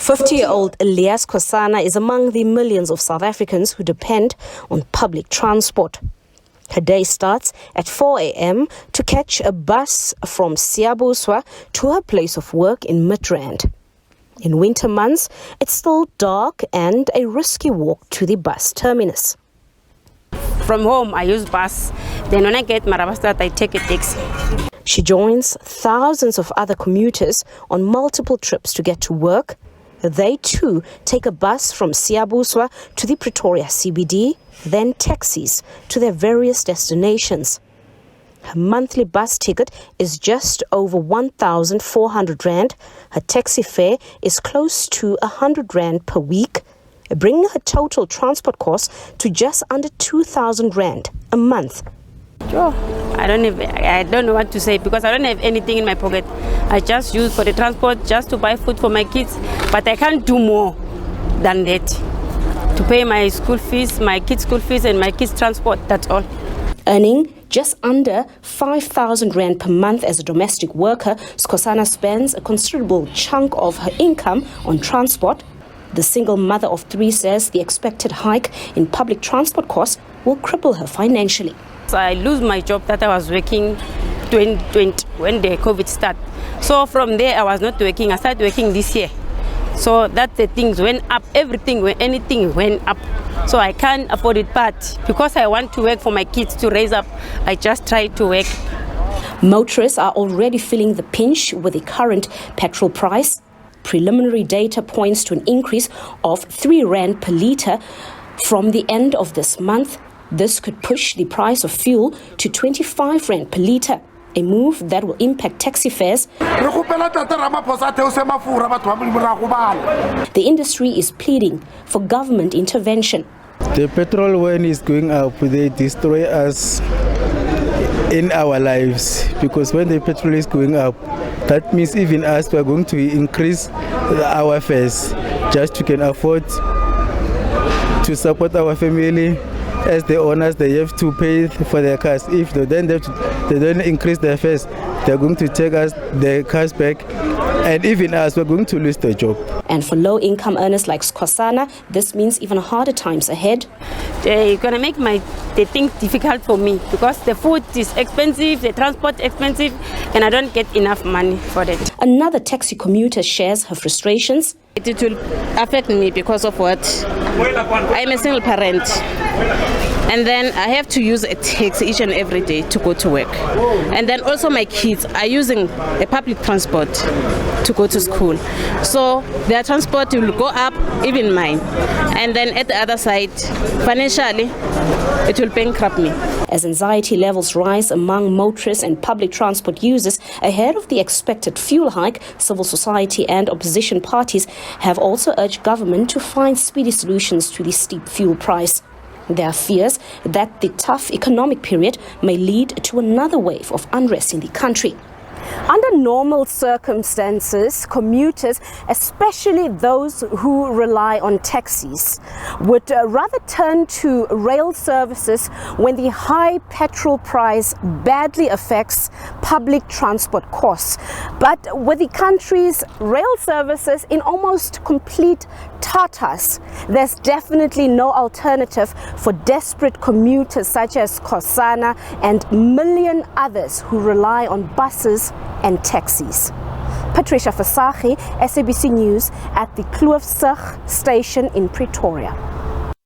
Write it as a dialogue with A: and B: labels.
A: 50-year-old Elias Khosana is among the millions of South Africans who depend on public transport. Her day starts at 4 a.m. to catch a bus from Siyabuswa to her place of work in Midrand. In winter months, it's still dark and a risky walk to the bus terminus.
B: From home, I use bus. Then when I get Marabastad, I take a taxi.
A: She joins thousands of other commuters on multiple trips to get to work. They too take a bus from Siyabuswa to the Pretoria CBD, then taxis to their various destinations. Her monthly bus ticket is just over 1,400 Rand. Her taxi fare is close to 100 Rand per week, bringing her total transport costs to just under 2,000 Rand a month.
B: Sure. I don't know what to say because I don't have anything in my pocket. I just use for the transport just to buy food for my kids, but I can't do more than that. To pay my school fees, my kids' school fees and my kids' transport, that's all.
A: Earning just under 5,000 Rand per month as a domestic worker, Khosana spends a considerable chunk of her income on transport. The single mother of three says the expected hike in public transport costs will cripple her financially.
B: I lose my job that I was working 2020 when the COVID started. So from there I was not working. I started working this year. So that the things went up, anything went up. So I can't afford it, but because I want to work for my kids to raise up, I just try to work.
A: Motorists are already feeling the pinch with the current petrol price. Preliminary data points to an increase of 3 Rand per litre from the end of this month. This could push the price of fuel to 25 Rand per litre, a move that will impact taxi fares. The industry is pleading for government intervention.
C: The petrol, when it's going up, they destroy us in our lives, because when the petrol is going up, that means even us, we are going to increase our fares just to can afford to support our family. As the owners, they have to pay for their cars. If they don't increase their fares, they're going to take us their cars back, and even us, we're going to lose the job.
A: And for low-income earners like Khosana, this means even harder times ahead.
B: They're gonna make the thing difficult for me because the food is expensive, the transport expensive, and I don't get enough money for that.
A: Another taxi commuter shares her frustrations.
D: It will affect me because of what? I'm a single parent. And then I have to use a taxi each and every day to go to work. And then also my kids are using a public transport to go to school. So their transport will go up, even mine. And then at the other side, financially, it will bankrupt me.
A: As anxiety levels rise among motorists and public transport users ahead of the expected fuel hike, civil society and opposition parties have also urged government to find speedy solutions to the steep fuel price. There are fears that the tough economic period may lead to another wave of unrest in the country. Under normal circumstances, commuters, especially those who rely on taxis, would rather turn to rail services when the high petrol price badly affects public transport costs. But with the country's rail services in almost complete tatters, there's definitely no alternative for desperate commuters such as Khosana and million others who rely on buses and taxis. Patricia Visagie, SABC News at the Kloofsig station in Pretoria.